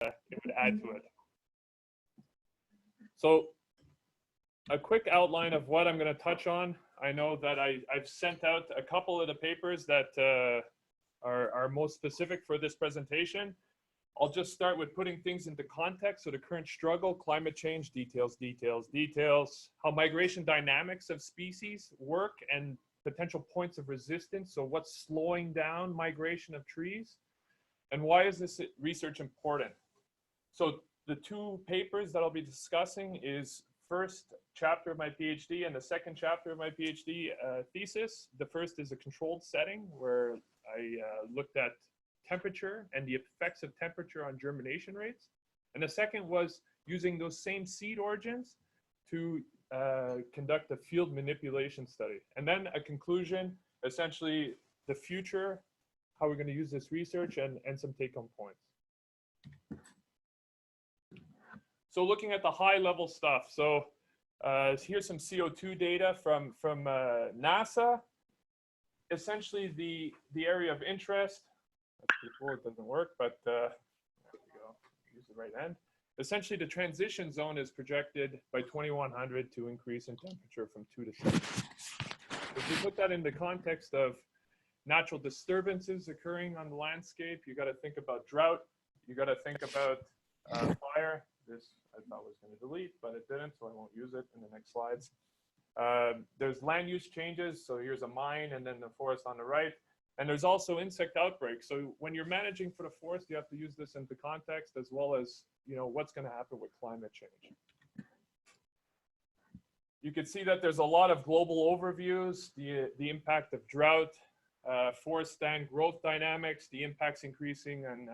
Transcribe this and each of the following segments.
it would add to it. So a quick outline of what I'm going to touch on. I know that I've sent out a couple of the papers that are most specific for this presentation. I'll just start with putting things into context. So the current struggle, climate change, details, how migration dynamics of species work and potential points of resistance. So what's slowing down migration of trees? And why is this research important? So the two papers that I'll be discussing is first chapter of my PhD and the second chapter of my PhD thesis. The first is a controlled setting where I looked at temperature and the effects of temperature on germination rates. And the second was using those same seed origins to conduct a field manipulation study. And then a conclusion, essentially the future, how we're going to use this research, and some take-home points. So looking at the high-level stuff. So here's some CO2 data from NASA. Essentially, the area of interest. That's pretty cool. It doesn't work, but there we go. Use the right end. Essentially, the transition zone is projected by 2100 to increase in temperature from 2 to 7. If you put that in the context of natural disturbances occurring on the landscape, you got to think about drought. You got to think about fire. This I thought was going to delete, but it didn't, so I won't use it in the next slides. There's land use changes. So here's a mine and then the forest on the right. And there's also insect outbreaks. So when you're managing for the forest, you have to use this into context as well as, you know, what's going to happen with climate change. You can see that there's a lot of global overviews, the impact of drought, forest stand growth dynamics, the impacts increasing on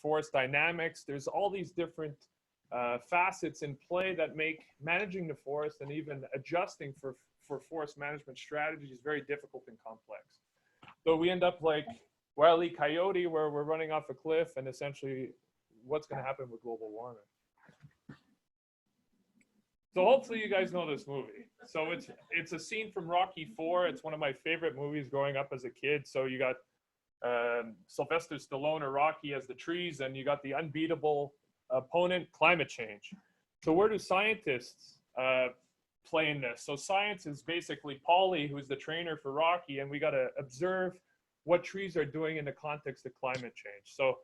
forest dynamics. There's all these different facets in play that make managing the forest and even adjusting for forest management strategies very difficult and complex. So we end up like Wile E. Coyote, where we're running off a cliff, and essentially what's going to happen with global warming. So hopefully you guys know this movie. So it's a scene from Rocky IV. It's one of my favorite movies growing up as a kid. So you got Sylvester Stallone or Rocky as the trees, and you got the unbeatable opponent, climate change. So where do scientists play in this? So science is basically Paulie, who's the trainer for Rocky, and we got to observe what trees are doing in the context of climate change. So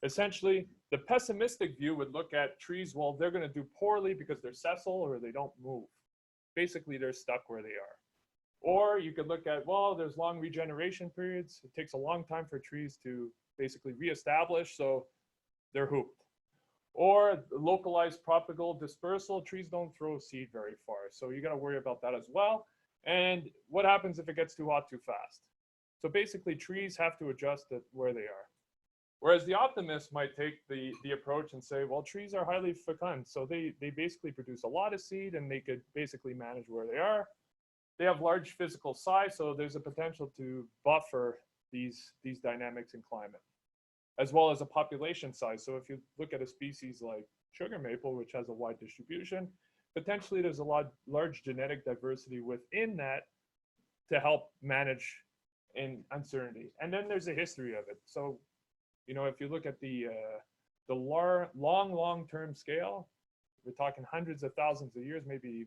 essentially, the pessimistic view would look at trees, well, they're going to do poorly because they're sessile or they don't move. Basically, they're stuck where they are. Or you could look at, well, there's long regeneration periods. It takes a long time for trees to basically reestablish, so they're hooped. Or localized propagal dispersal, trees don't throw seed very far. So you got to worry about that as well. And what happens if it gets too hot too fast? So basically, trees have to adjust at where they are. Whereas the optimist might take the approach and say, well, trees are highly fecund. So they basically produce a lot of seed and they could basically manage where they are. They have large physical size, so there's a potential to buffer these dynamics in climate, as well as a population size. So if you look at a species like sugar maple, which has a wide distribution, potentially there's a large genetic diversity within that to help manage in uncertainty. And then there's a history of it. So, you know, if you look at the long-term scale, we're talking hundreds of thousands of years, maybe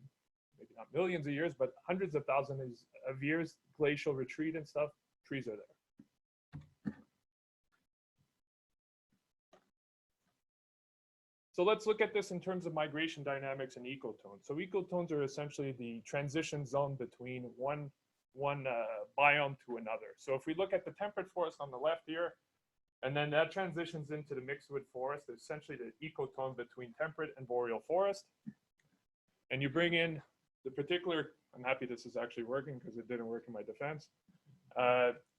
not millions of years, but hundreds of thousands of years, glacial retreat and stuff, trees are there. So let's look at this in terms of migration dynamics and ecotones. So ecotones are essentially the transition zone between one biome to another. So if we look at the temperate forest on the left here, and then that transitions into the mixedwood forest, essentially the ecotone between temperate and boreal forest. And you bring in the particular, I'm happy this is actually working because it didn't work in my defense.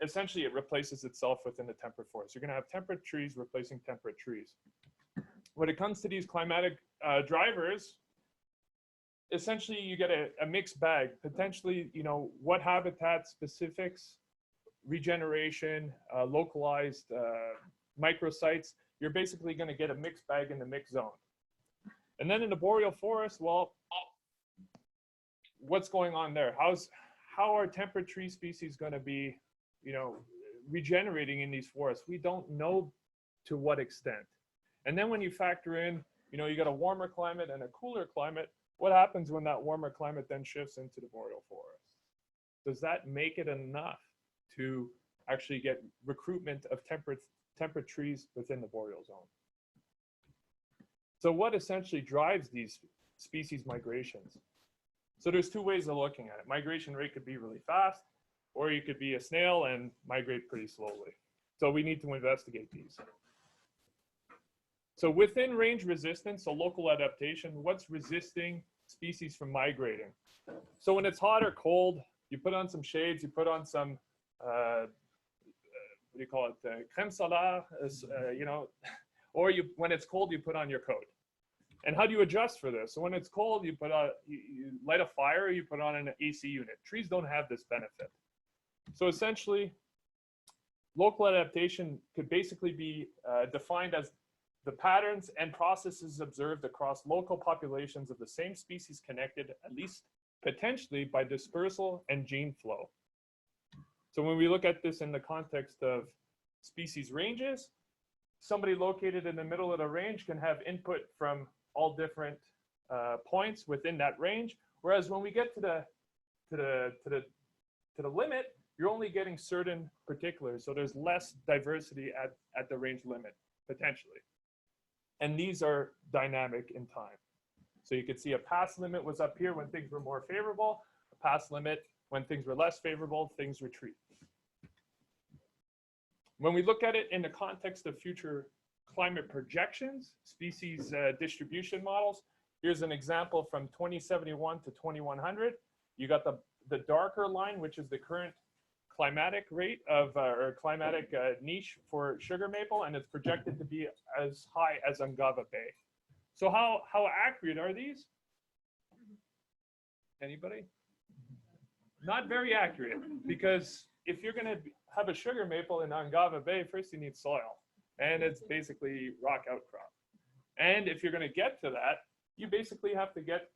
Essentially, it replaces itself within the temperate forest. You're going to have temperate trees replacing temperate trees. When it comes to these climatic drivers, essentially you get a mixed bag. Potentially, you know, what habitat specifics, regeneration, localized microsites, you're basically going to get a mixed bag in the mixed zone. And then in the boreal forest, well, what's going on there? How are temperate tree species going to be, you know, regenerating in these forests? We don't know to what extent. And then when you factor in, you got a warmer climate and a cooler climate, what happens when that warmer climate then shifts into the boreal forest? Does that make it enough to actually get recruitment of temperate trees within the boreal zone? So what essentially drives these species migrations? So there's two ways of looking at it. Migration rate could be really fast, or you could be a snail and migrate pretty slowly. So we need to investigate these. So within range resistance, so local adaptation, what's resisting species from migrating? So when it's hot or cold, you put on some shades, you put on some, what do you call it, crème solaire, or when it's cold, you put on your coat. And how do you adjust for this? So when it's cold, you light a fire, you put on an AC unit. Trees don't have this benefit. So essentially, local adaptation could basically be defined as the patterns and processes observed across local populations of the same species connected, at least potentially, by dispersal and gene flow. So when we look at this in the context of species ranges, somebody located in the middle of the range can have input from all different points within that range. Whereas when we get to the limit, you're only getting certain particulars. So there's less diversity at the range limit, potentially. And these are dynamic in time. So you could see a past limit was up here when things were more favorable. A past limit, when things were less favorable, things retreat. When we look at it in the context of future climate projections, species distribution models, here's an example from 2071 to 2100. You got the darker line, which is the current climatic rate of, or climatic niche for sugar maple, and it's projected to be as high as Ungava Bay. So how accurate are these? Anybody? Not very accurate, because if you're going to have a sugar maple in Ungava Bay, first you need soil, and it's basically rock outcrop. And if you're going to get to that, you basically have to get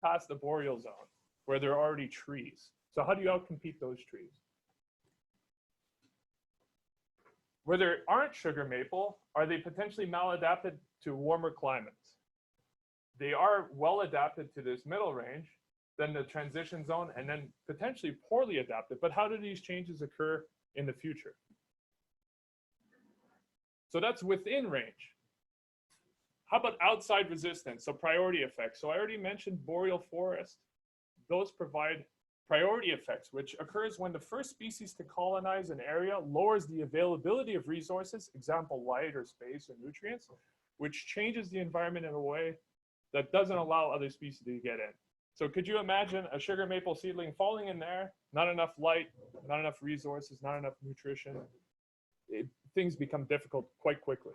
past the boreal zone where there are already trees. So how do you outcompete those trees? Where there aren't sugar maple, are they potentially maladapted to warmer climates? They are well adapted to this middle range, then the transition zone, and then potentially poorly adapted. But how do these changes occur in the future? So that's within range. How about outside resistance? So priority effects. So I already mentioned boreal forest. Those provide priority effects, which occurs when the first species to colonize an area lowers the availability of resources, example, light or space or nutrients, which changes the environment in a way that doesn't allow other species to get in. So could you imagine a sugar maple seedling falling in there, not enough light, not enough resources, not enough nutrition? Things become difficult quite quickly.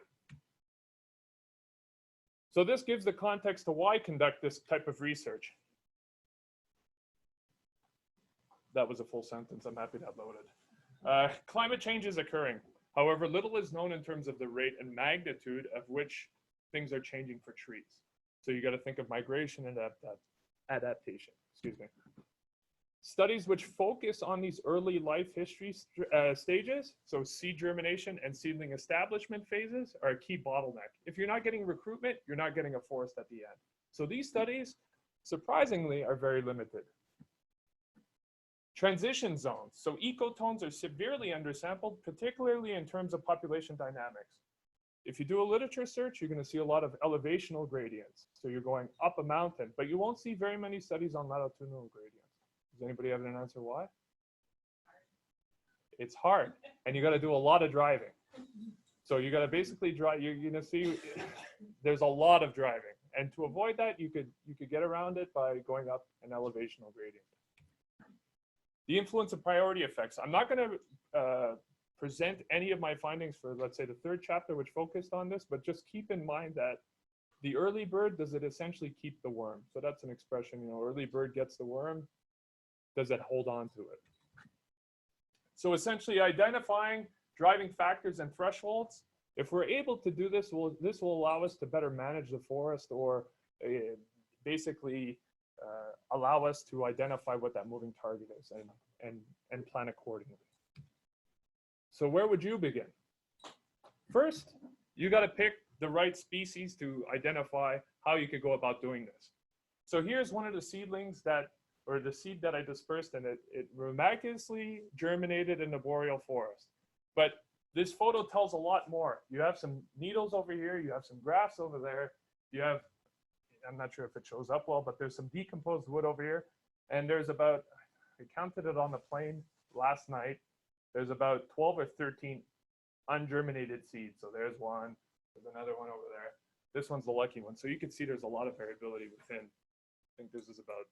So this gives the context to why conduct this type of research. That was a full sentence. I'm happy that loaded. Climate change is occurring. However, little is known in terms of the rate and magnitude of which things are changing for trees. So you got to think of migration and adaptation. Excuse me. Studies which focus on these early life history stages, so seed germination and seedling establishment phases, are a key bottleneck. If you're not getting recruitment, you're not getting a forest at the end. So these studies, surprisingly, are very limited. Transition zones. So ecotones are severely undersampled, particularly in terms of population dynamics. If you do a literature search, you're going to see a lot of elevational gradients. So you're going up a mountain, but you won't see very many studies on latitudinal gradients. Does anybody have an answer why? It's hard, and you got to do a lot of driving. So you got to basically drive. You're going to see there's a lot of driving, and to avoid that, you could get around it by going up an elevational gradient. The influence of priority effects. I'm not going to present any of my findings for, let's say, the third chapter, which focused on this, but just keep in mind that the early bird, does it essentially keep the worm? So that's an expression, early bird gets the worm. Does it hold on to it? So essentially identifying driving factors and thresholds. If we're able to do this, this will allow us to better manage the forest, or basically allow us to identify what that moving target is and plan accordingly. So where would you begin? First, you got to pick the right species to identify how you could go about doing this. So here's one of the seedlings or the seed that I dispersed, and it miraculously germinated in the boreal forest. But this photo tells a lot more. You have some needles over here, you have some grass over there, you have, I'm not sure if it shows up well, but there's some decomposed wood over here. And there's about, I counted it on the plane last night, there's about 12 or 13 ungerminated seeds. So there's one, there's another one over there. This one's the lucky one. So you can see there's a lot of variability within. I think this is about,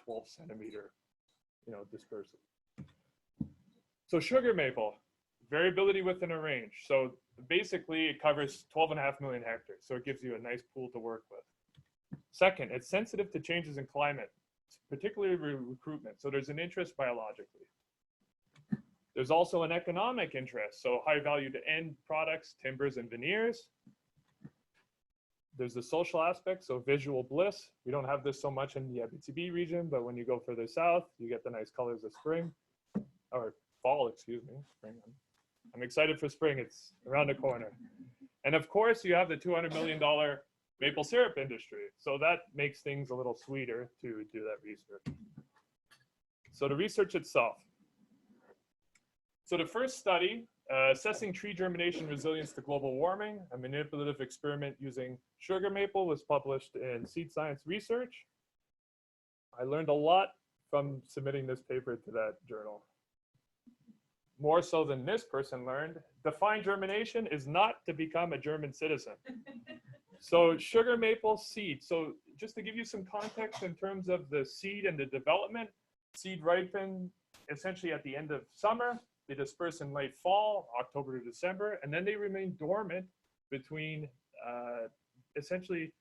12 centimeter, dispersal. So sugar maple, variability within a range. So basically it covers 12.5 million hectares. So it gives you a nice pool to work with. Second, it's sensitive to changes in climate, particularly recruitment. So there's an interest biologically. There's also an economic interest. So high value to end products, timbers and veneers. There's the social aspect, so visual bliss. We don't have this so much in the Abitibi region, but when you go further south, you get the nice colors of spring, or fall, excuse me, spring. I'm excited for spring, it's around the corner. And of course, you have the $200 million maple syrup industry. So that makes things a little sweeter to do that research. So the research itself. So the first study, assessing tree germination resilience to global warming, a manipulative experiment using sugar maple, was published in Seed Science Research. I learned a lot from submitting this paper to that journal. More so than this person learned, define germination is not to become a German citizen. So sugar maple seed. So just to give you some context in terms of the seed and the development, seed ripen essentially at the end of summer. They disperse in late fall, October to December, and then they remain dormant between essentially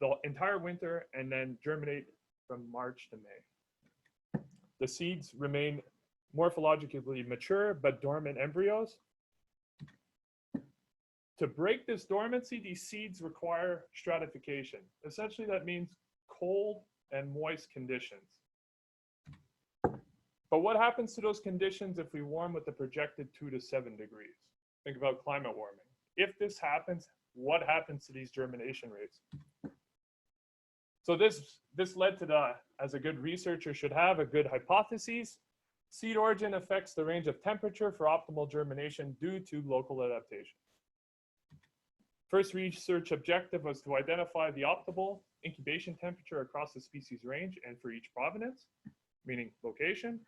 the entire winter and then germinate from March to May. The seeds remain morphologically mature but dormant embryos. To break this dormancy, these seeds require stratification. Essentially, that means cold and moist conditions. But what happens to those conditions if we warm with a projected 2 to 7 degrees? Think about climate warming. If this happens, what happens to these germination rates? So this led to as a good researcher should have, a good hypothesis. Seed origin affects the range of temperature for optimal germination due to local adaptation. First research objective was to identify the optimal incubation temperature across the species range and for each provenance, meaning location,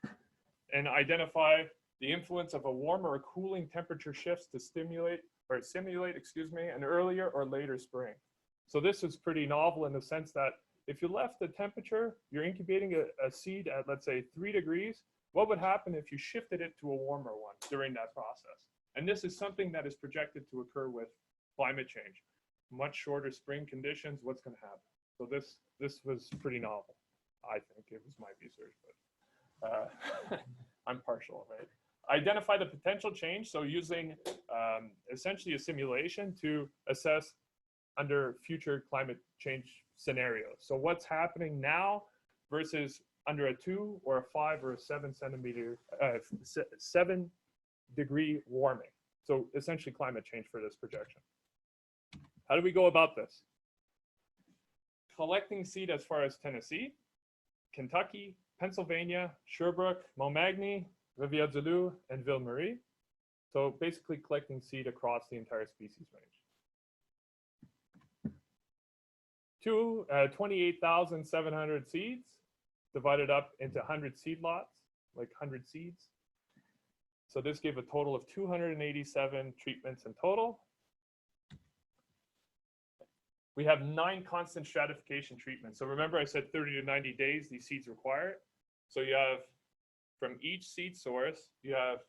and identify the influence of a warmer or cooling temperature shifts to simulate an earlier or later spring. So this is pretty novel in the sense that if you left the temperature, you're incubating a seed at, let's say, 3 degrees, what would happen if you shifted it to a warmer one during that process? And this is something that is projected to occur with climate change. Much shorter spring conditions, what's going to happen? So this was pretty novel. I think it was my research, but I'm partial, right? Identify the potential change. So using essentially a simulation to assess under future climate change scenarios. So what's happening now versus under a 2 or a 5 or a 7 degree warming. So essentially climate change for this projection. How do we go about this? Collecting seed as far as Tennessee, Kentucky, Pennsylvania, Sherbrooke, Montmagny, Rivière-du-Loup, and Ville-Marie. So basically collecting seed across the entire species range. 28,700 seeds divided up into 100 seed lots, like 100 seeds. So this gave a total of 287 treatments in total. We have 9 constant stratification treatments. So remember I said 30 to 90 days these seeds require it. So you have from each seed source, you have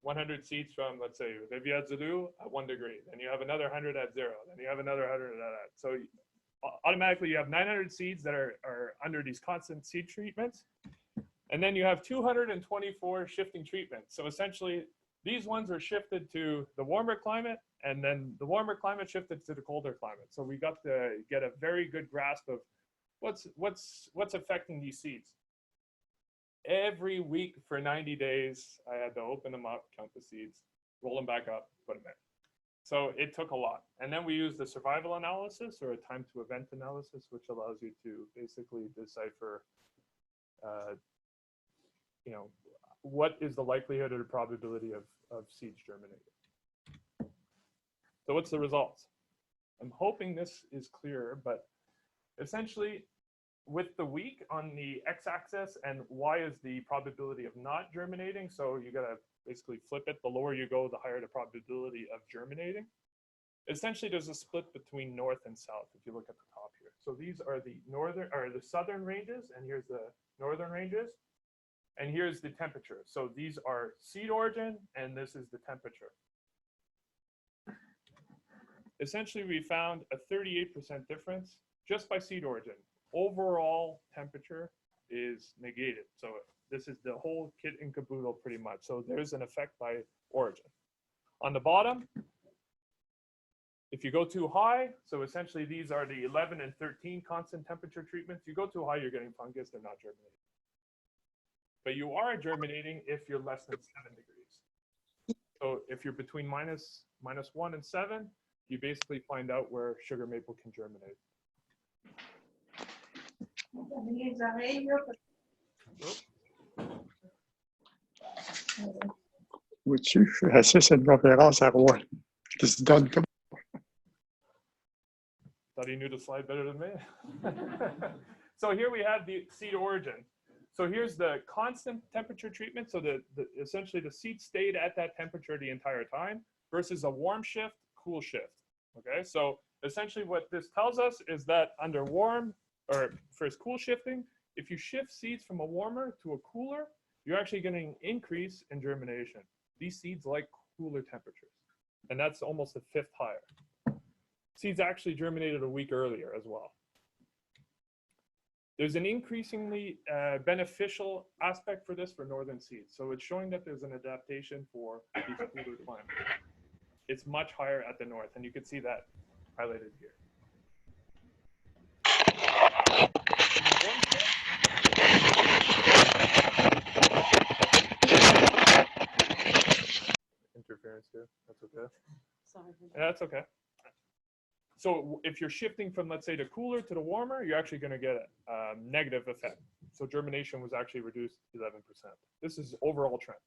100 seeds from, let's say, Rivière-du-Loup at 1 degree. Then you have another 100 at 0. Then you have another 100 at that. So automatically you have 900 seeds that are under these constant seed treatments. And then you have 224 shifting treatments. So essentially these ones are shifted to the warmer climate, and then the warmer climate shifted to the colder climate. So we got to get a very good grasp of what's affecting these seeds. Every week for 90 days, I had to open them up, count the seeds, roll them back up, put them in. So it took a lot. And then we used the survival analysis or a time to event analysis, which allows you to basically decipher, you know, what is the likelihood or the probability of seeds germinating. So what's the results? I'm hoping this is clear, but essentially with the week on the x-axis and y is the probability of not germinating. So you got to basically flip it. The lower you go, the higher the probability of germinating. Essentially, there's a split between north and south if you look at the top here. So these are the northern or the southern ranges, and here's the northern ranges. And here's the temperature. So these are seed origin, and this is the temperature. Essentially, we found a 38% difference just by seed origin. Overall temperature is negated. So this is the whole kit and caboodle pretty much. So there's an effect by origin. On the bottom, if you go too high, so essentially these are the 11 and 13 constant temperature treatments. You go too high, you're getting fungus, they're not germinating. But you are germinating if you're less than 7 degrees. So if you're between minus 1 and 7, you basically find out where sugar maple can germinate. Au-dessus, c'est une conférence à Rouen qui se donne comme. Thought he knew the slide better than me. So here we have the seed origin. So here's the constant temperature treatment. So essentially the seed stayed at that temperature the entire time versus a warm shift, cool shift. Okay, so essentially what this tells us is that under warm or first cool shifting, if you shift seeds from a warmer to a cooler, you're actually getting an increase in germination. These seeds like cooler temperatures, and that's almost a fifth higher. Seeds actually germinated a week earlier as well. There's an increasingly beneficial aspect for this for northern seeds. So it's showing that there's an adaptation for these cooler climates. It's much higher at the north, and you can see that highlighted here. Interference here. That's okay. Sorry. Yeah, that's okay. So if you're shifting from, let's say, the cooler to the warmer, you're actually going to get a negative effect. So germination was actually reduced 11%. This is overall trends.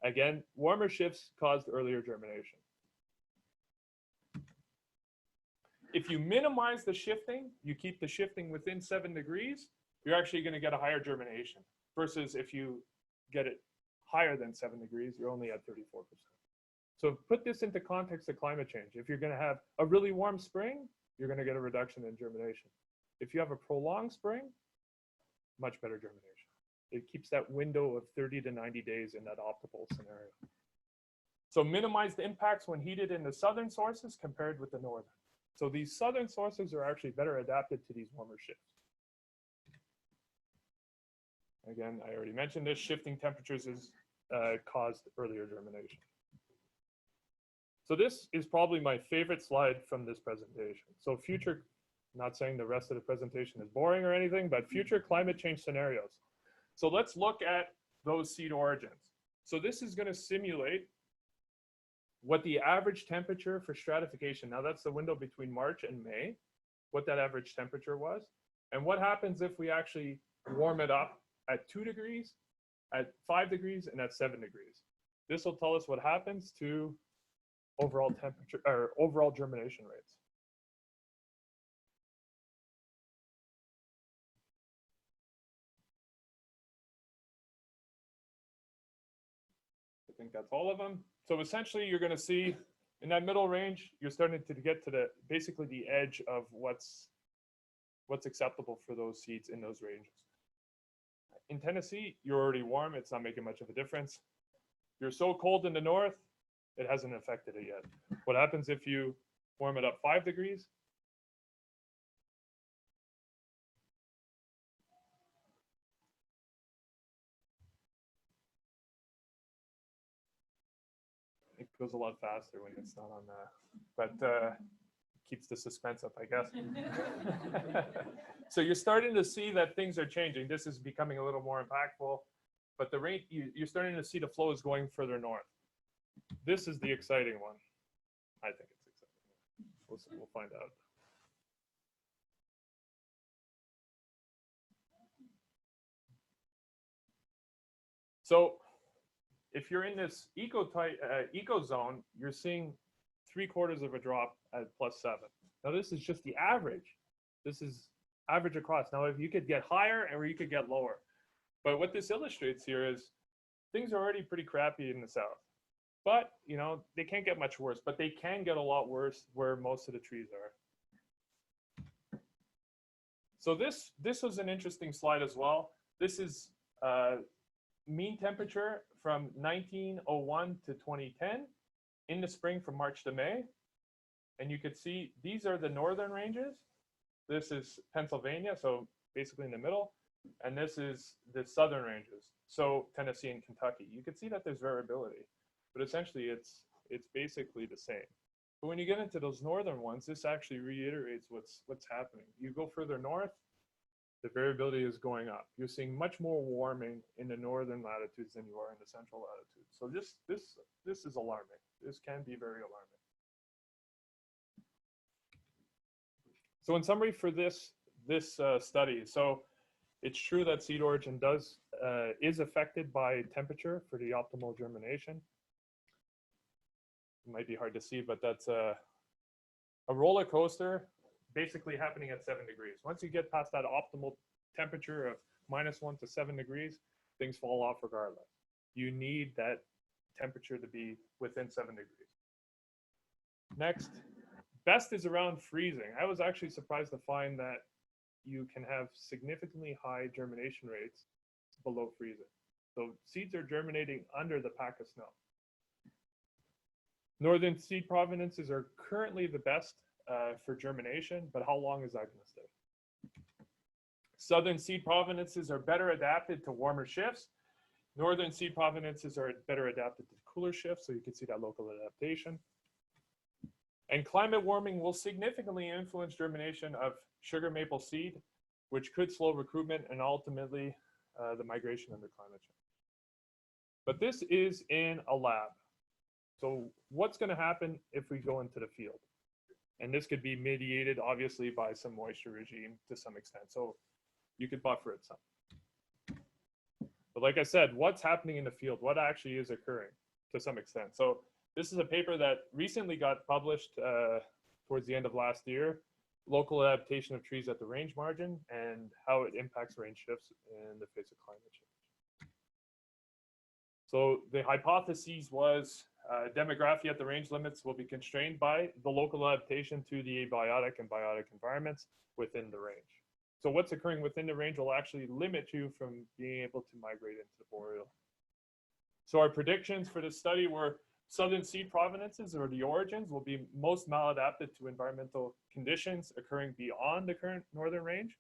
Again, warmer shifts caused earlier germination. If you minimize the shifting, you keep the shifting within 7 degrees, you're actually going to get a higher germination. Versus if you get it higher than 7 degrees, you're only at 34%. So put this into context of climate change. If you're going to have a really warm spring, you're going to get a reduction in germination. If you have a prolonged spring, much better germination. It keeps that window of 30 to 90 days in that optimal scenario. So minimize the impacts when heated in the southern sources compared with the northern. So these southern sources are actually better adapted to these warmer shifts. Again, I already mentioned this, shifting temperatures is caused earlier germination. So this is probably my favorite slide from this presentation. So future, not saying the rest of the presentation is boring or anything, but future climate change scenarios. So let's look at those seed origins. So this is going to simulate what the average temperature for stratification, now that's the window between March and May, what that average temperature was, and what happens if we actually warm it up at 2 degrees, at 5 degrees, and at 7 degrees. This will tell us what happens to overall temperature or overall germination rates. I think that's all of them. So essentially you're going to see in that middle range, you're starting to get to the basically the edge of what's acceptable for those seeds in those ranges. In Tennessee, you're already warm. It's not making much of a difference. You're so cold in the north, it hasn't affected it yet. What happens if you warm it up 5 degrees? It goes a lot faster when it's not on but keeps the suspense up, I guess. So you're starting to see that things are changing. This is becoming a little more impactful, but the rate, you're starting to see the flow is going further north. This is the exciting one. I think it's exciting. We'll find out. So if you're in this eco zone, you're seeing 3/4 of a drop at +7. Now this is just the average. This is average across. Now if you could get higher or you could get lower. But what this illustrates here is things are already pretty crappy in the south. But, you know, they can't get much worse, but they can get a lot worse where most of the trees are. So this was an interesting slide as well. This is mean temperature from 1901 to 2010 in the spring from March to May. And you could see these are the northern ranges. This is Pennsylvania, so basically in the middle. And this is the southern ranges, so Tennessee and Kentucky. You can see that there's variability, but essentially it's basically the same. But when you get into those northern ones, this actually reiterates what's happening. You go further north, the variability is going up. You're seeing much more warming in the northern latitudes than you are in the central latitudes. So this is alarming. This can be very alarming. So in summary for this study, so it's true that seed origin is affected by temperature for the optimal germination. It might be hard to see, but that's a roller coaster basically happening at 7 degrees. Once you get past that optimal temperature of -1 to 7 degrees, things fall off regardless. You need that temperature to be within 7 degrees. Next, best is around freezing. I was actually surprised to find that you can have significantly high germination rates below freezing. So seeds are germinating under the pack of snow. Northern seed provenances are currently the best for germination, but how long is that going to stay? Southern seed provenances are better adapted to warmer shifts. Northern seed provenances are better adapted to cooler shifts, so you can see that local adaptation. And climate warming will significantly influence germination of sugar maple seed, which could slow recruitment and ultimately the migration under climate change. But this is in a lab. So what's going to happen if we go into the field? And this could be mediated, obviously, by some moisture regime to some extent. So you could buffer it some. But like I said, what's happening in the field? What actually is occurring to some extent? So this is a paper that recently got published towards the end of last year, local adaptation of trees at the range margin and how it impacts range shifts in the face of climate change. So the hypothesis was demography at the range limits will be constrained by the local adaptation to the abiotic and biotic environments within the range. So what's occurring within the range will actually limit you from being able to migrate into the boreal. So our predictions for this study were southern seed provenances, or the origins, will be most maladapted to environmental conditions occurring beyond the current northern range.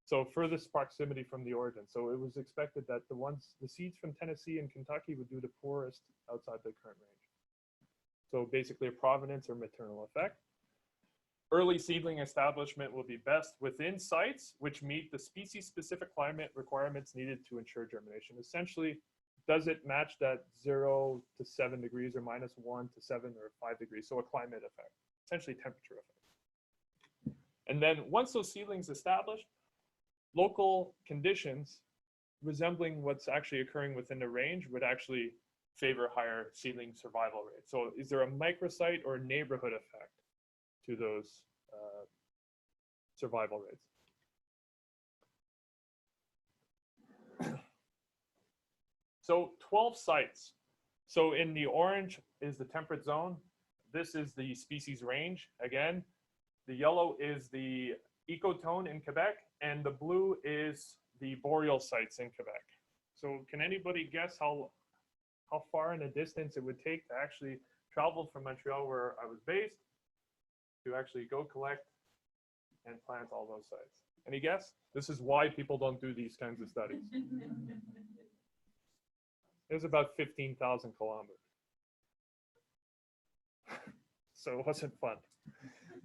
So furthest proximity from the origin. So it was expected that the seeds from Tennessee and Kentucky would do the poorest outside the current range. So basically a provenance or maternal effect. Early seedling establishment will be best within sites which meet the species-specific climate requirements needed to ensure germination. Essentially, does it match that 0 to 7 degrees or -1 to 7 or 5 degrees? So a climate effect, essentially temperature effect. And then once those seedlings established, local conditions resembling what's actually occurring within the range would actually favor higher seedling survival rates. So is there a microsite or neighborhood effect to those survival rates? So 12 sites. So in the orange is the temperate zone. This is the species range. Again, the yellow is the ecotone in Quebec, and the blue is the boreal sites in Quebec. So can anybody guess how far in a distance it would take to actually travel from Montreal, where I was based, to actually go collect and plant all those sites? Any guess? This is why people don't do these kinds of studies. It was about 15,000 kilometers. So it wasn't fun.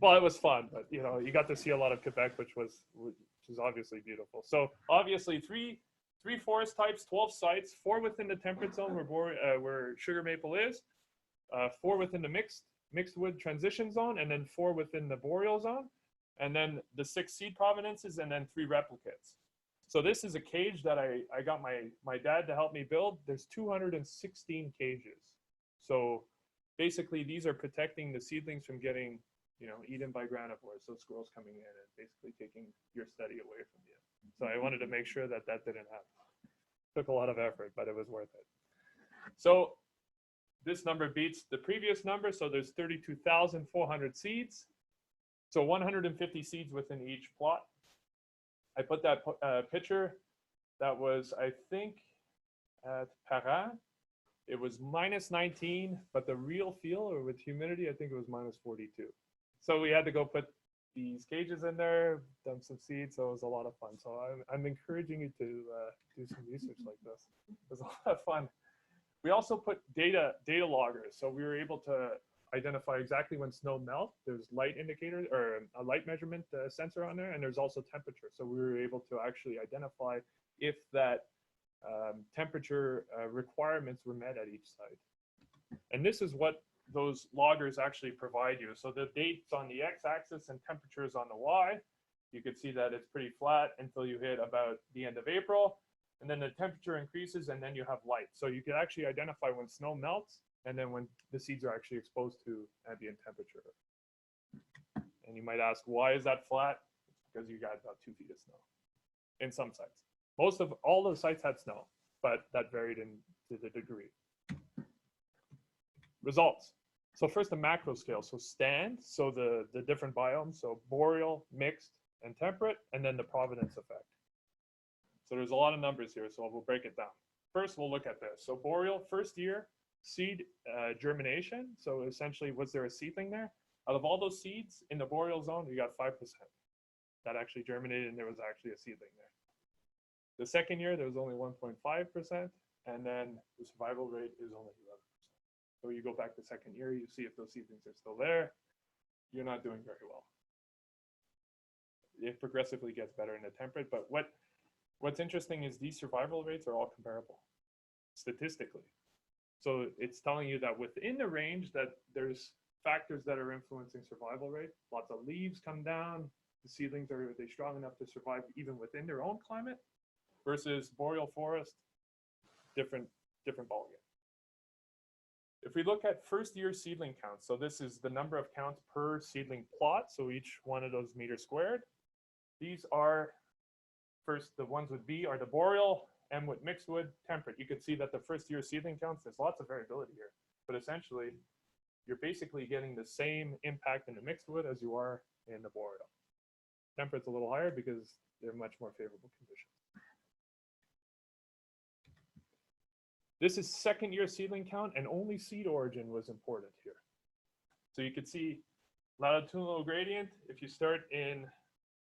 Well, it was fun, but you know, you got to see a lot of Quebec, which is obviously beautiful. So obviously three forest types, 12 sites, 4 within the temperate zone where sugar maple is, 4 within the mixed wood transition zone, and then 4 within the boreal zone, and then the 6 seed provenances, and then 3 replicates. So this is a cage that I got my dad to help me build. There's 216 cages. So basically these are protecting the seedlings from getting, eaten by granivores, so squirrels coming in and basically taking your study away from you. So I wanted to make sure that that didn't happen. Took a lot of effort, but it was worth it. So this number beats the previous number. So there's 32,400 seeds. So 150 seeds within each plot. I put that picture that was, I think, at Paris. It was -19, but the real feel, or with humidity, I think it was -42. So we had to go put these cages in there, dump some seeds. So it was a lot of fun. So I'm encouraging you to do some research like this. It was a lot of fun. We also put data loggers. So we were able to identify exactly when snow melts. There's light indicators or a light measurement sensor on there, and there's also temperature. So we were able to actually identify if that temperature requirements were met at each site. And this is what those loggers actually provide you. So the dates on the x-axis and temperatures on the y. You can see that it's pretty flat until you hit about the end of April. And then the temperature increases, and then you have light. So you can actually identify when snow melts and then when the seeds are actually exposed to ambient temperature. And you might ask, why is that flat? It's because you got about 2 feet of snow in some sites. Most of all the sites had snow, but that varied to the degree. Results. So first the macro scale. So stand, so the different biomes, so boreal, mixed, and temperate, and then the provenance effect. So there's a lot of numbers here, so we'll break it down. First, we'll look at this. So boreal, first year, seed germination. So essentially, was there a seedling there? Out of all those seeds in the boreal zone, you got 5% that actually germinated, and there was actually a seedling there. The second year, there was only 1.5%, and then the survival rate is only 11%. So you go back the second year, you see if those seedlings are still there, you're not doing very well. It progressively gets better in the temperate, but what's interesting is these survival rates are all comparable statistically. So it's telling you that within the range that there's factors that are influencing survival rate. Lots of leaves come down. The seedlings, are they strong enough to survive even within their own climate? Versus boreal forest, different ballgame. If we look at first year seedling counts, so this is the number of counts per seedling plot, so each one of those meters squared. These are, first, the ones with B are the boreal, M with mixed wood, temperate. You can see that the first year seedling counts, there's lots of variability here, but essentially, you're basically getting the same impact in the mixed wood as you are in the boreal. Temperate's a little higher because they're much more favorable conditions. This is second year seedling count, and only seed origin was important here. So you can see latitudinal gradient. If you start in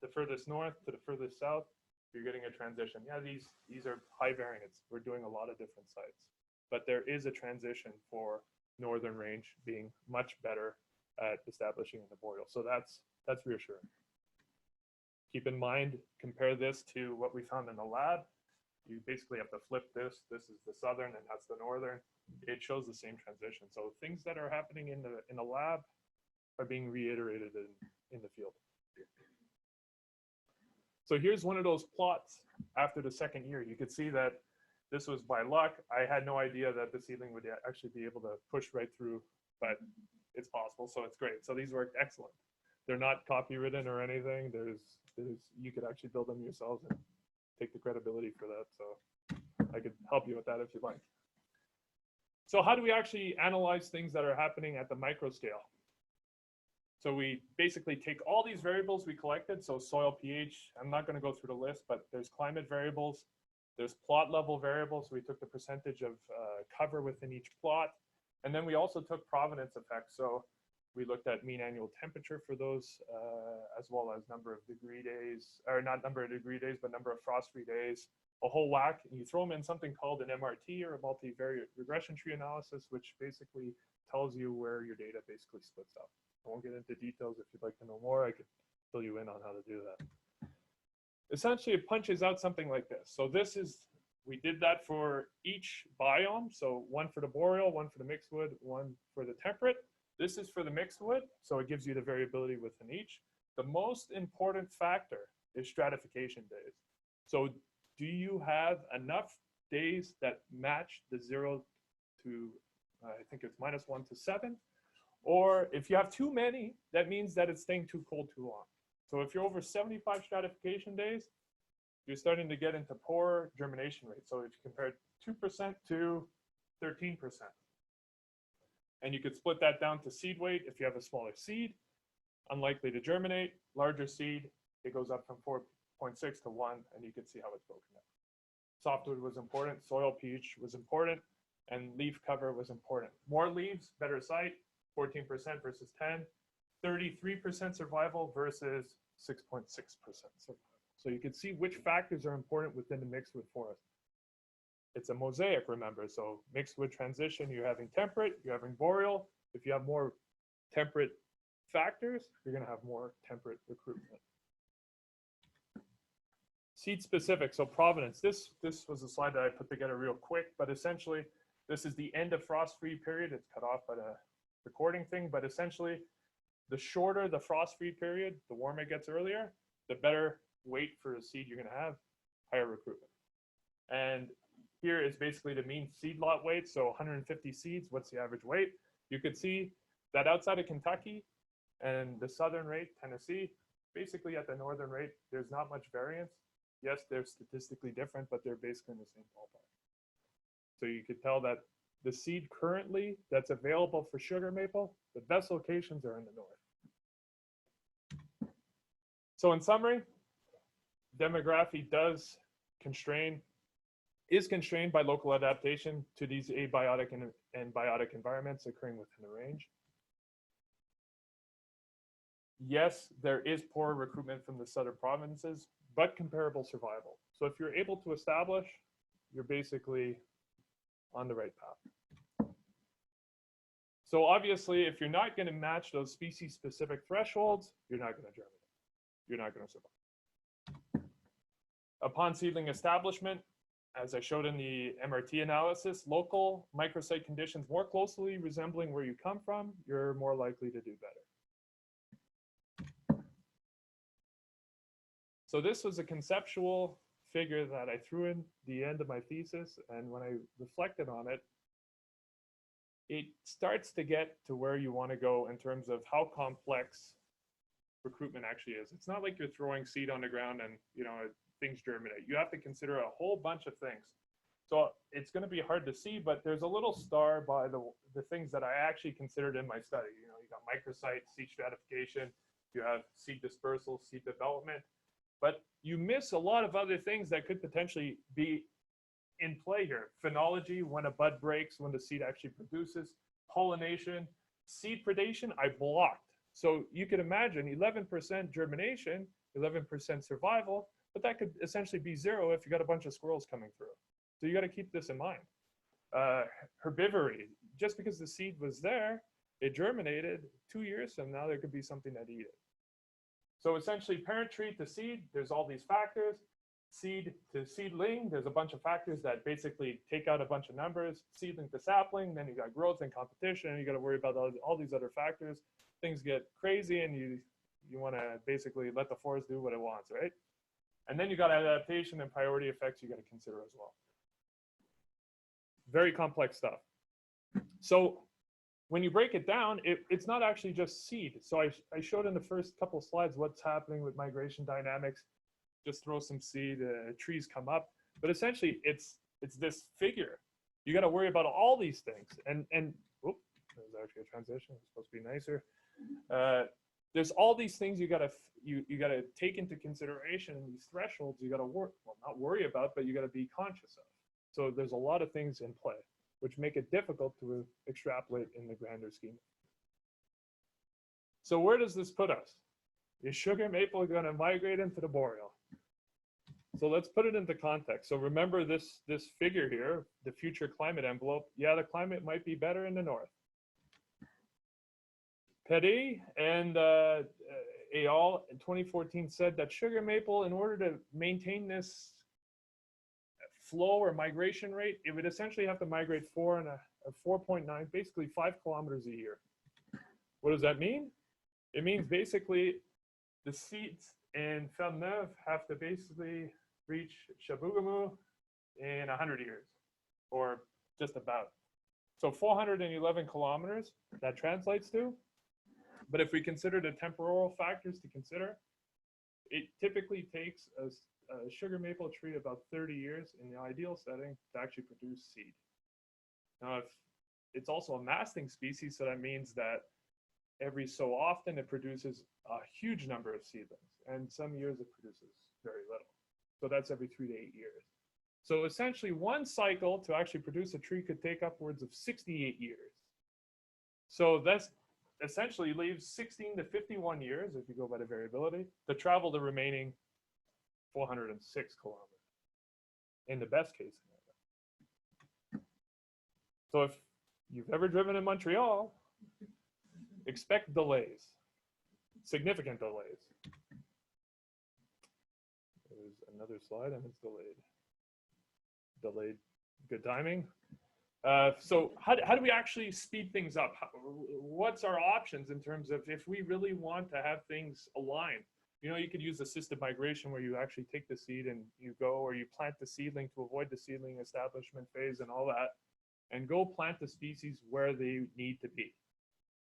the furthest north to the furthest south, you're getting a transition. Yeah, these are high variance. We're doing a lot of different sites, but there is a transition for northern range being much better at establishing in the boreal. So that's reassuring. Keep in mind, compare this to what we found in the lab. You basically have to flip this. This is the southern and that's the northern. It shows the same transition. So things that are happening in the lab are being reiterated in the field. So here's one of those plots after the second year. You could see that this was by luck. I had no idea that the seedling would actually be able to push right through, but it's possible, so it's great. So these worked excellent. They're not copywritten or anything. You could actually build them yourselves and take the credibility for that. So I could help you with that if you'd like. So how do we actually analyze things that are happening at the micro scale? So we basically take all these variables we collected. So soil pH, I'm not going to go through the list, but there's climate variables. There's plot level variables. We took the percentage of cover within each plot. And then we also took provenance effects. So we looked at mean annual temperature for those, as well as number of degree days, or not number of degree days, but number of frost-free days, a whole whack. And you throw them in something called an MRT, or a multivariate regression tree analysis, which basically tells you where your data basically splits up. I won't get into details. If you'd like to know more, I could fill you in on how to do that. Essentially, it punches out something like this. So this is We did that for each biome. So one for the boreal, one for the mixed wood, one for the temperate. This is for the mixed wood, so it gives you the variability within each. The most important factor is stratification days. So do you have enough days that match the 0 to, I think it's -1 to 7? Or if you have too many, that means that it's staying too cold too long. So if you're over 75 stratification days, you're starting to get into poor germination rate. So if you compare 2% to 13%. And you could split that down to seed weight. If you have a smaller seed, unlikely to germinate. Larger seed, it goes up from 4.6 to 1, and you can see how it's broken down. Softwood was important, soil pH was important, and leaf cover was important. More leaves, better site, 14% versus 10, 33% survival versus 6.6% survival. So you can see which factors are important within the mixed wood forest. It's a mosaic, remember. So mixed wood transition, you're having temperate, you're having boreal. If you have more temperate factors, you're going to have more temperate recruitment. Seed specific, so provenance. This was a slide that I put together real quick, but essentially this is the end of frost-free period. It's cut off by the recording thing, but essentially the shorter the frost-free period, the warmer it gets earlier, the better weight for a seed you're going to have, higher recruitment. And here is basically the mean seed lot weight. So 150 seeds, what's the average weight? You could see that outside of Kentucky and the southern rate, Tennessee, basically at the northern rate, there's not much variance. Yes, they're statistically different, but they're basically in the same ballpark. So you could tell that the seed currently that's available for sugar maple, the best locations are in the north. So in summary, demography is constrained by local adaptation to these abiotic and biotic environments occurring within the range. Yes, there is poor recruitment from the southern provinces, but comparable survival. So if you're able to establish, you're basically on the right path. So obviously, if you're not going to match those species-specific thresholds, you're not going to germinate. You're not going to survive. Upon seedling establishment, as I showed in the MRT analysis, local microsite conditions more closely resembling where you come from, you're more likely to do better. So this was a conceptual figure that I threw in the end of my thesis, and when I reflected on it, it starts to get to where you want to go in terms of how complex recruitment actually is. It's not like you're throwing seed on the ground and things germinate. You have to consider a whole bunch of things. So it's going to be hard to see, but there's a little star by the things that I actually considered in my study. You got microsite, seed stratification, you have seed dispersal, seed development, but you miss a lot of other things that could potentially be in play here. Phenology, when a bud breaks, when the seed actually produces, pollination, seed predation, I blocked. So you could imagine 11% germination, 11% survival, but that could essentially be 0 if you got a bunch of squirrels coming through. So you got to keep this in mind. Herbivory, just because the seed was there, it germinated 2 years from now, there could be something that eat it. So essentially parent tree to seed, there's all these factors. Seed to seedling, there's a bunch of factors that basically take out a bunch of numbers. Seedling to sapling, then you got growth and competition, and you got to worry about all these other factors. Things get crazy and you want to basically let the forest do what it wants, right? And then you got adaptation and priority effects you got to consider as well. Very complex stuff. So when you break it down, it's not actually just seed. So I showed in the first couple of slides what's happening with migration dynamics. Just throw some seed, trees come up. But essentially, it's this figure. You got to worry about all these things. And oops, there's actually a transition. It's supposed to be nicer. There's all these things you got to take into consideration, and these thresholds you got to not worry about, but you got to be conscious of. So there's a lot of things in play, which make it difficult to extrapolate in the grander scheme. So where does this put us? Is sugar maple going to migrate into the boreal? So let's put it into context. So remember this figure here, the future climate envelope. Yeah, the climate might be better in the north. Petty and al. in 2014 said that sugar maple, in order to maintain this flow or migration rate, it would essentially have to migrate 4.9, basically 5 kilometers a year. What does that mean? It means basically the seeds in Ferme-Neuve have to basically reach Chibougamau in 100 years, or just about. So 411 kilometers, that translates to. But if we consider the temporal factors to consider, it typically takes a sugar maple tree about 30 years in the ideal setting to actually produce seed. Now, if it's also a masting species, so that means that every so often it produces a huge number of seedlings, and some years it produces very little. So that's every 3 to 8 years. So essentially one cycle to actually produce a tree could take upwards of 68 years. So that's essentially leaves 16 to 51 years, if you go by the variability, to travel the remaining 406 kilometers in the best case scenario. So if you've ever driven in Montreal, expect delays, significant delays. There's another slide and it's delayed. Delayed, good timing. So how do we actually speed things up? What's our options in terms of if we really want to have things aligned? You know, you could use assisted migration where you actually take the seed and you go, or you plant the seedling to avoid the seedling establishment phase and all that, and go plant the species where they need to be.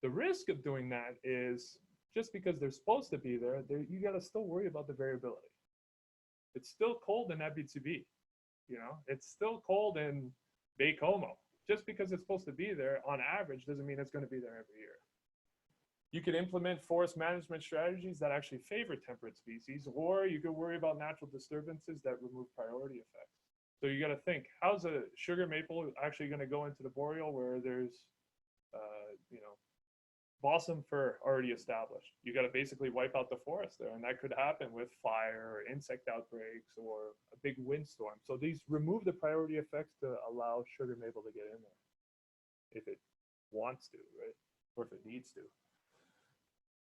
The risk of doing that is just because they're supposed to be there, you got to still worry about the variability. It's still cold in Abitibi, you know, it's still cold in Baie-Comeau. Just because it's supposed to be there on average doesn't mean it's going to be there every year. You could implement forest management strategies that actually favor temperate species, or you could worry about natural disturbances that remove priority effects. So you got to think, how's a sugar maple actually going to go into the boreal where there's, you know, balsam fir already established? You got to basically wipe out the forest there, and that could happen with fire or insect outbreaks or a big windstorm. So these remove the priority effects to allow sugar maple to get in there if it wants to, right? Or if it needs to.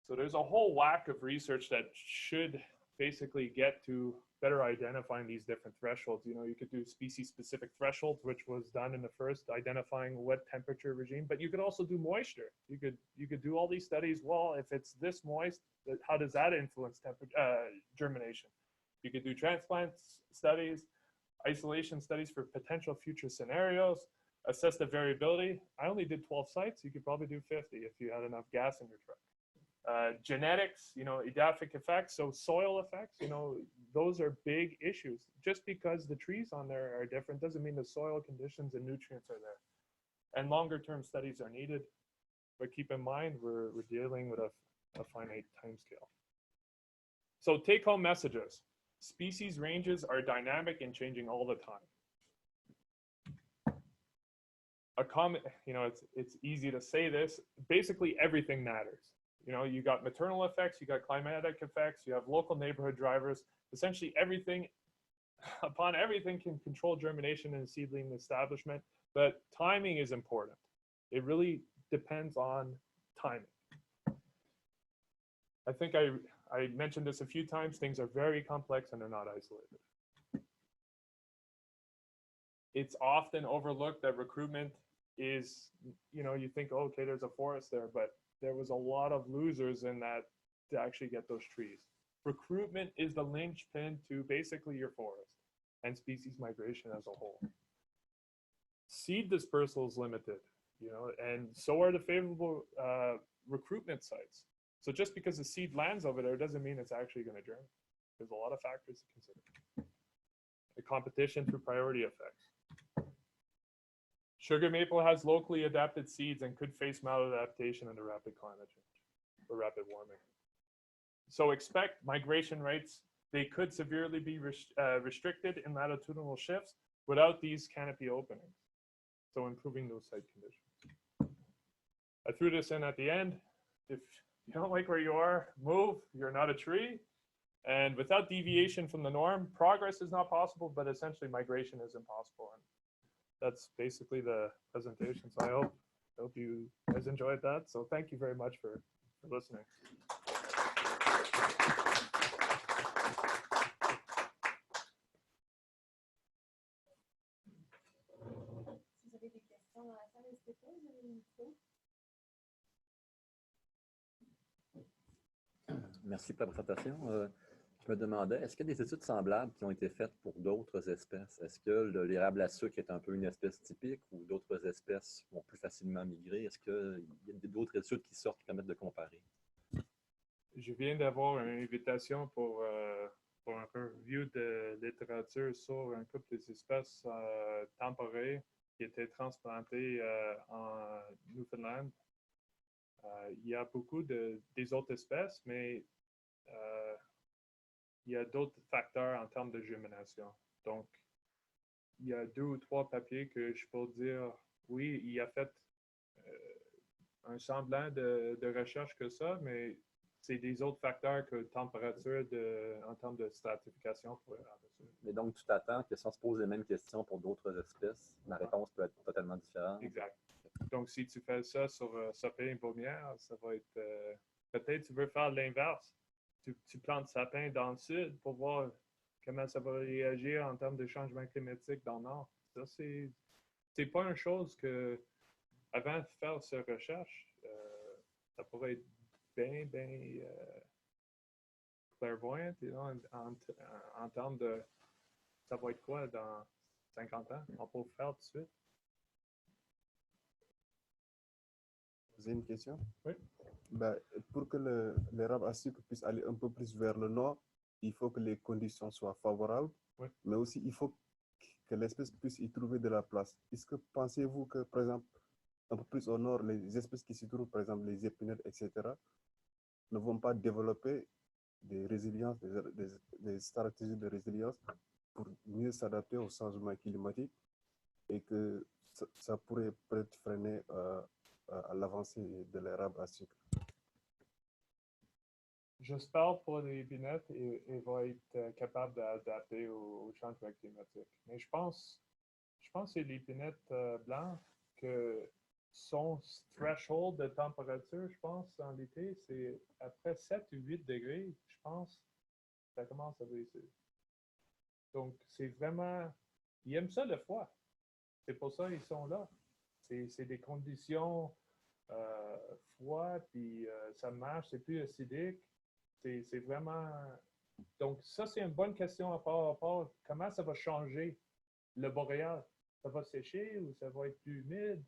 So there's a whole whack of research that should basically get to better identifying these different thresholds. You know, you could do species-specific thresholds, which was done in the first, identifying what temperature regime, but you could also do moisture. You could do all these studies. Well, if it's this moist, how does that influence germination? You could do transplant studies, isolation studies for potential future scenarios, assess the variability. I only did 12 sites. You could probably do 50 if you had enough gas in your truck. Genetics, you know, edaphic effects, so soil effects, you know, those are big issues. Just because the trees on there are different doesn't mean the soil conditions and nutrients are there. And longer term studies are needed, but keep in mind we're dealing with a finite time scale. So take home messages. Species ranges are dynamic and changing all the time. A comment, you know, it's easy to say this, basically everything matters. You know, you got maternal effects, you got climatic effects, you have local neighborhood drivers. Essentially everything, upon everything can control germination and seedling establishment, but timing is important. It really depends on timing. I think I mentioned this a few times, things are very complex and they're not isolated. It's often overlooked that recruitment is, you know, you think, oh, okay, there's a forest there, but there was a lot of losers in that to actually get those trees. Recruitment is the linchpin to basically your forest and species migration as a whole. Seed dispersal is limited, you know, and so are the favorable recruitment sites. So just because the seed lands over there doesn't mean it's actually going to germinate. There's a lot of factors to consider. The competition through priority effects. Sugar maple has locally adapted seeds and could face maladaptation under rapid climate change or rapid warming. So expect migration rates. They could severely be restricted in latitudinal shifts without these canopy openings. So improving those site conditions. I threw this in at the end. If you don't like where you are, move. You're not a tree. And without deviation from the norm, progress is not possible, but essentially migration is impossible. And that's basically the presentation. So I hope you guys enjoyed that. So thank you very much for listening. Merci pour la présentation. Je me demandais, est-ce qu'il y a des études semblables qui ont été faites pour d'autres espèces? Est-ce que l'érable à sucre est un peu une espèce typique ou d'autres espèces vont plus facilement migrer? Est-ce qu'il y a d'autres études qui sortent qui permettent de comparer? Je viens d'avoir une invitation pour un review de littérature sur un couple des espèces temporaires qui étaient transplantées en Newfoundland. Il y a beaucoup des autres espèces, mais il y a d'autres facteurs en termes de germination. Donc, il y a 2 ou 3 papiers que je peux dire, oui, il a fait un semblant de recherche que ça, mais c'est des autres facteurs que température en termes de stratification. Mais donc, tu t'attends que si on se pose les mêmes questions pour d'autres espèces, la réponse peut être totalement différente. Exact. Donc, si tu fais ça sur sapin et baumière, ça va être... peut-être tu veux faire l'inverse. Tu plantes sapin dans le sud pour voir comment ça va réagir en termes de changement climatique dans le nord. Ça, c'est pas une chose que, avant de faire cette recherche, ça pourrait être bien clairvoyant, en termes de ça va être quoi dans 50 ans? On peut le faire tout de suite. Vous avez une question? Oui. Ben, pour que l'érable à sucre puisse aller un peu plus vers le nord, il faut que les conditions soient favorables, oui. Mais aussi il faut que l'espèce puisse y trouver de la place. Est-ce que pensez-vous que, par exemple, un peu plus au nord, les espèces qui s'y trouvent, par exemple les épinards, etc., ne vont pas développer des résiliences, des stratégies de résilience pour mieux s'adapter au changement climatique et que ça pourrait peut-être freiner à l'avancée de l'érable à sucre? J'espère pour les binettes, ils vont être capables d'adapter au changement climatique. Mais je pense que c'est les binettes blancs que son threshold de température, je pense, en l'été, c'est après 7 ou 8 degrés, je pense, ça commence à baisser. Donc, c'est vraiment... Ils aiment ça le froid. C'est pour ça qu'ils sont là. C'est des conditions froides, puis ça marche, c'est plus acidique. C'est vraiment... Donc, ça, c'est une bonne question à part. Comment ça va changer le boréal? Ça va sécher ou ça va être plus humide?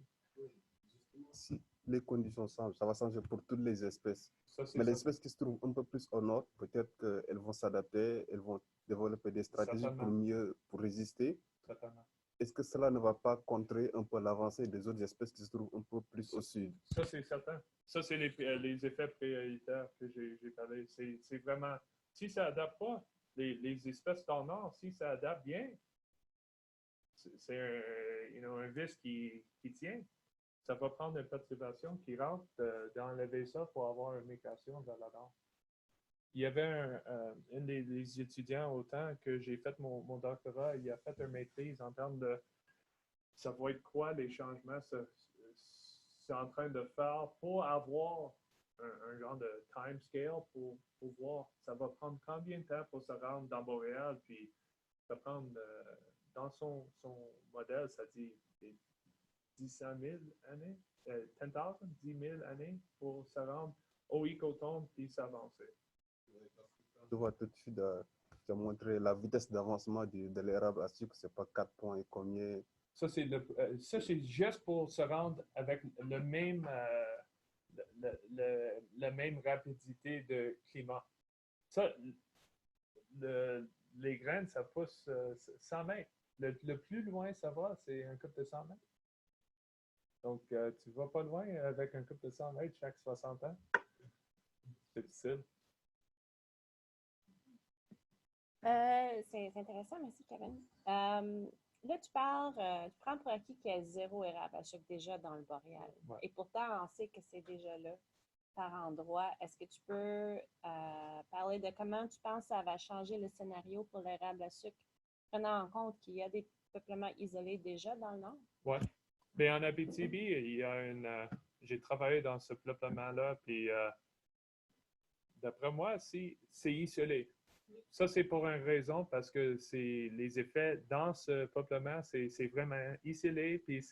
Si les conditions changent, ça va changer pour toutes les espèces. Ça, Mais les espèces qui se trouvent un peu plus au nord, peut-être qu'elles vont s'adapter, elles vont développer des stratégies pour résister. Certainement. Est-ce que cela ne va pas contrer un peu l'avancée des autres espèces qui se trouvent un peu plus au sud? Ça, c'est certain. Ça, c'est les effets prioritaires que j'ai parlé. C'est vraiment, si ça n'adapte pas, les espèces dans le nord, si ça adapte bien, c'est un vice qui tient. Ça va prendre une perturbation qui rentre d'enlever ça pour avoir une migration vers la nord. Il y avait un des étudiants au temps que j'ai fait mon doctorat, il a fait une maîtrise en termes de ça va être quoi les changements c'est en train de faire pour avoir un genre de time scale pour voir ça va prendre combien de temps pour se rendre dans Montréal, puis ça va prendre dans son modèle, ça dit 10 000 années, 10 000 années pour se rendre au écotone puis s'avancer. Je vois tout de suite, tu as montré la vitesse d'avancement de l'érable à sucre, c'est pas 4 points et combien. Ça, c'est juste pour se rendre avec le même, la même rapidité de climat. Ça, les graines, ça pousse 100 mètres. Le plus loin ça va, c'est un couple de 100 mètres. Donc, tu ne vas pas loin avec un couple de 100 mètres chaque 60 ans. C'est difficile. C'est intéressant, merci Kevin. Là, tu prends pour acquis qu'il y a 0 érable à sucre déjà dans le boréal. Ouais. Et pourtant, on sait que c'est déjà là par endroit. Est-ce que tu peux parler de comment tu penses que ça va changer le scénario pour l'érable à sucre, prenant en compte qu'il y a des peuplements isolés déjà dans le nord? Oui. Mais en Abitibi, il y a j'ai travaillé dans ce peuplement-là, puis d'après moi, c'est isolé. Ça, c'est pour une raison, parce que c'est les effets dans ce peuplement, c'est vraiment isolé, puis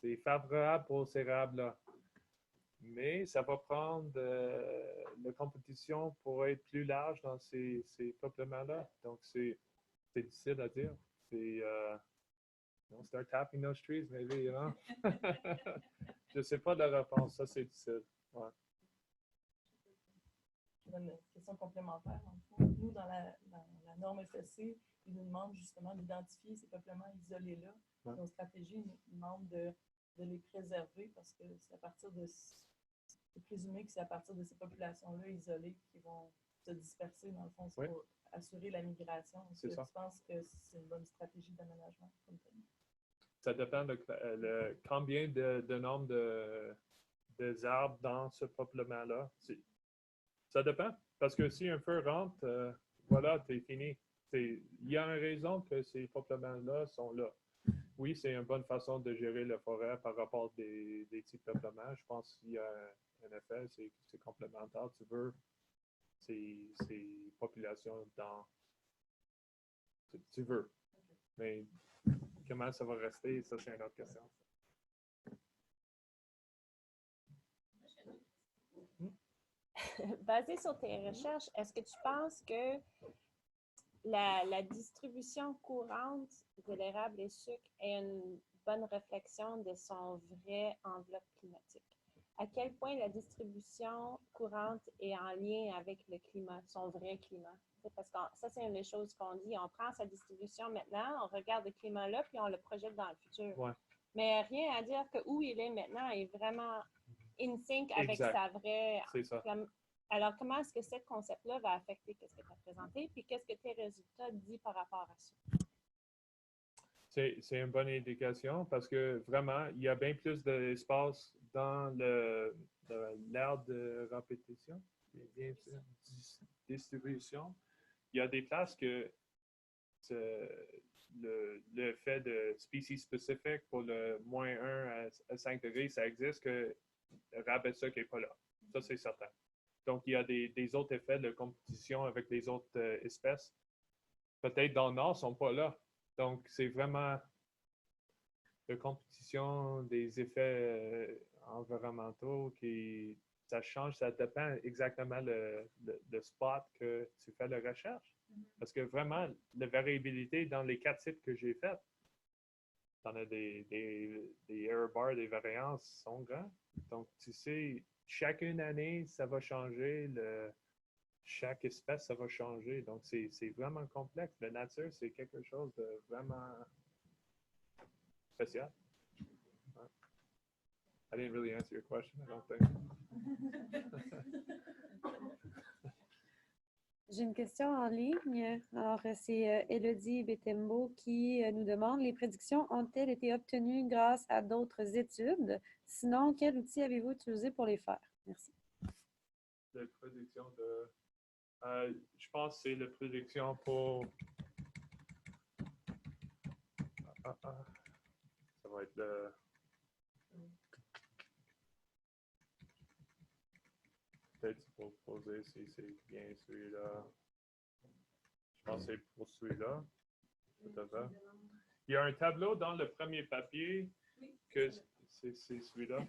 c'est favorable pour ces érables-là. Mais ça va prendre la compétition pour être plus large dans ces peuplements-là. Donc, c'est difficile à dire. C'est don't start tapping those trees, maybe, you know? Je ne sais pas la réponse. Ça, c'est difficile. Ouais. Une question complémentaire, dans le fond. Nous, dans la norme FSC, ils nous demandent justement d'identifier ces peuplements isolés-là. Ouais. Nos stratégies nous demandent de les préserver parce que c'est à partir de... C'est présumé que c'est à partir de ces populations-là isolées qui vont se disperser, dans le fond, Oui. pour assurer la migration. Est-ce que C'est ça. tu penses que c'est une bonne stratégie d'aménagement comme tel? Ça dépend de combien de nombre des arbres dans ce peuplement-là. Ça dépend. Parce que si un feu rentre, voilà, t'es fini. Il y a une raison que ces peuplements-là sont là. Oui, c'est une bonne façon de gérer la forêt par rapport à des petits peuplements. Je pense qu'il y a un effet, c'est complémentaire. Tu veux ces populations dans... Tu veux. Mais comment ça va rester, ça, c'est une autre question. Basé sur tes recherches, est-ce que tu penses que la distribution courante de l'érable et sucre est une bonne réflexion de son vrai enveloppe climatique? À quel point la distribution courante est en lien avec le climat, son vrai climat? Parce que ça, c'est une des choses qu'on dit. On prend sa distribution maintenant, on regarde le climat là, puis on le projette dans le futur. Ouais. Mais rien à dire que où il est maintenant est vraiment in sync avec Exact. sa vraie... C'est ça. Alors, comment est-ce que ce concept-là va affecter ce que tu as présenté, puis qu'est-ce que tes résultats disent par rapport à ça? C'est une bonne indication parce que vraiment, il y a bien plus d'espace dans l'aire de répétition, distribution. Il y a des places que le fait de species spécifique pour le moins 1 à 5 degrés, ça existe que le rabbit sucre n'est pas là. Ça, c'est certain. Donc, il y a des autres effets de compétition avec les autres espèces. Peut-être dans le nord, ne sont pas là. Donc, c'est vraiment la compétition des effets environnementaux qui ça change, ça dépend exactement le spot que tu fais la recherche. Parce que vraiment, la variabilité dans les 4 sites que j'ai faits, tu en as des error bars, des variances sont grands. Donc, tu sais, chaque année, ça va changer. Chaque espèce, ça va changer. Donc, c'est vraiment complexe. La nature, c'est quelque chose de vraiment spécial. Ouais. I didn't really answer your question, I don't think. J'ai une question en ligne. Alors, c'est Elodie Betembo qui nous demande, les prédictions ont-elles été obtenues grâce à d'autres études? Sinon, quel outil avez-vous utilisé pour les faire? Merci. La prédiction de... je pense que c'est la prédiction pour... ça va être le... Peut-être pour poser si c'est bien celui-là. Je pense que c'est pour celui-là. Tout à fait. Il y a un tableau dans le premier papier que c'est celui-là.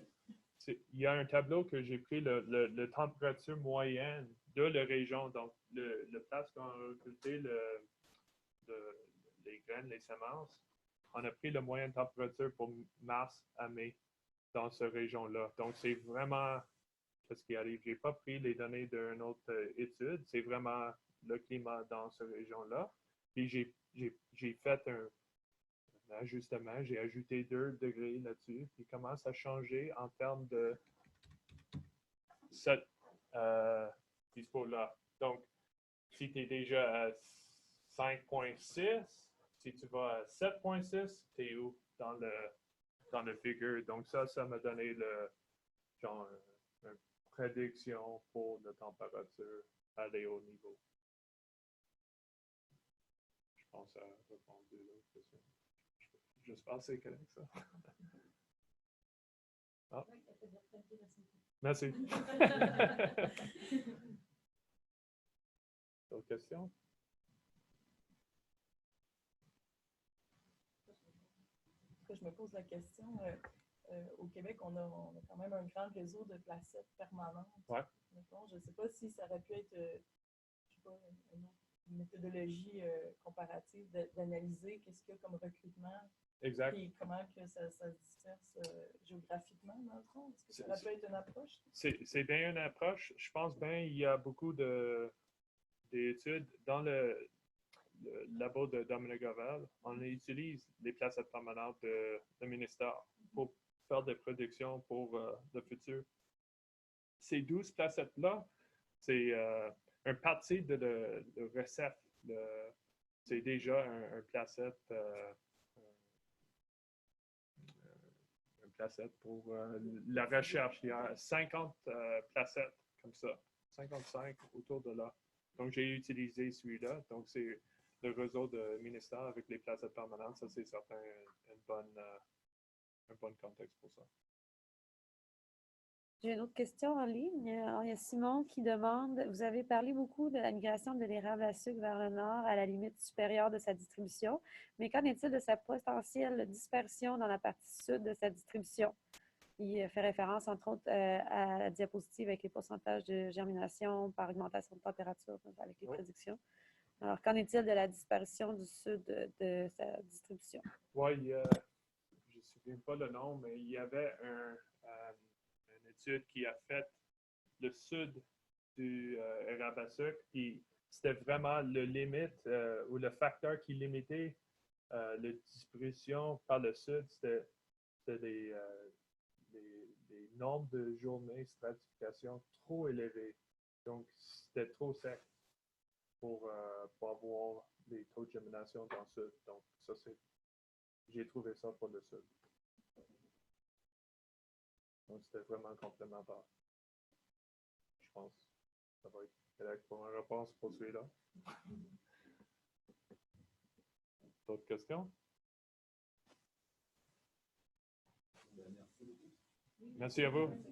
Il y a un tableau que j'ai pris la température moyenne de la région. Donc, le place qu'on a recruté les graines, les semences, on a pris la moyenne température pour mars à mai dans cette région-là. Donc, c'est vraiment ce qui arrive. Je n'ai pas pris les données d'une autre étude. C'est vraiment le climat dans cette région-là. Puis, j'ai fait un ajustement. J'ai ajouté 2 degrés là-dessus. Puis, comment ça a changé en termes de cette dispo-là. Donc, si tu es déjà à 5.6, si tu vas à 7.6, tu es où dans le figure? Donc, ça m'a donné genre une prédiction pour la température à des hauts niveaux. Je pense à répondre à l'autre question. J'espère que c'est correct, ça. Ah. Merci. D'autres questions? Je me pose la question, au Québec, on a quand même un grand réseau de placettes permanentes. Ouais. Mettons, je ne sais pas si ça aurait pu être je sais pas, une méthodologie comparative d'analyser qu'est-ce qu'il y a comme recrutement Exact. et comment que ça se disperse géographiquement, dans le fond. Est-ce que ça aurait pu être une approche? C'est bien une approche. Je pense bien il y a beaucoup d'études dans le labo de Dominique Gavel. On utilise les placettes permanentes de ministère pour faire des prédictions pour le futur. Ces 12 placettes-là, c'est un parti de recette. C'est déjà un placette. Un placette pour la recherche. Il y a 50 placettes comme ça, 55 autour de là. Donc, j'ai utilisé celui-là. Donc, c'est le réseau de ministère avec les placettes permanentes. Ça, c'est certain un bon contexte pour ça. J'ai une autre question en ligne. Alors, il y a Simon qui demande, vous avez parlé beaucoup de la migration de l'érable à sucre vers le nord à la limite supérieure de sa distribution, mais qu'en est-il de sa potentielle dispersion dans la partie sud de sa distribution? Il fait référence, entre autres, à la diapositive avec les pourcentages de germination par augmentation de température avec les prédictions. Alors, qu'en est-il de la disparition du sud de sa distribution? Oui, je ne me souviens pas le nom, mais il y avait une étude qui a fait le sud du érable à sucre, puis c'était vraiment le limite ou le facteur qui limitait la distribution par le sud, c'était des nombres de journées stratification trop élevés. Donc, c'était trop sec pour avoir des taux de germination dans le sud. Donc, ça, j'ai trouvé ça pour le sud. Donc, c'était vraiment complémentaire. Je pense. Ça va être correct pour ma réponse pour celui-là. D'autres questions? Merci à vous.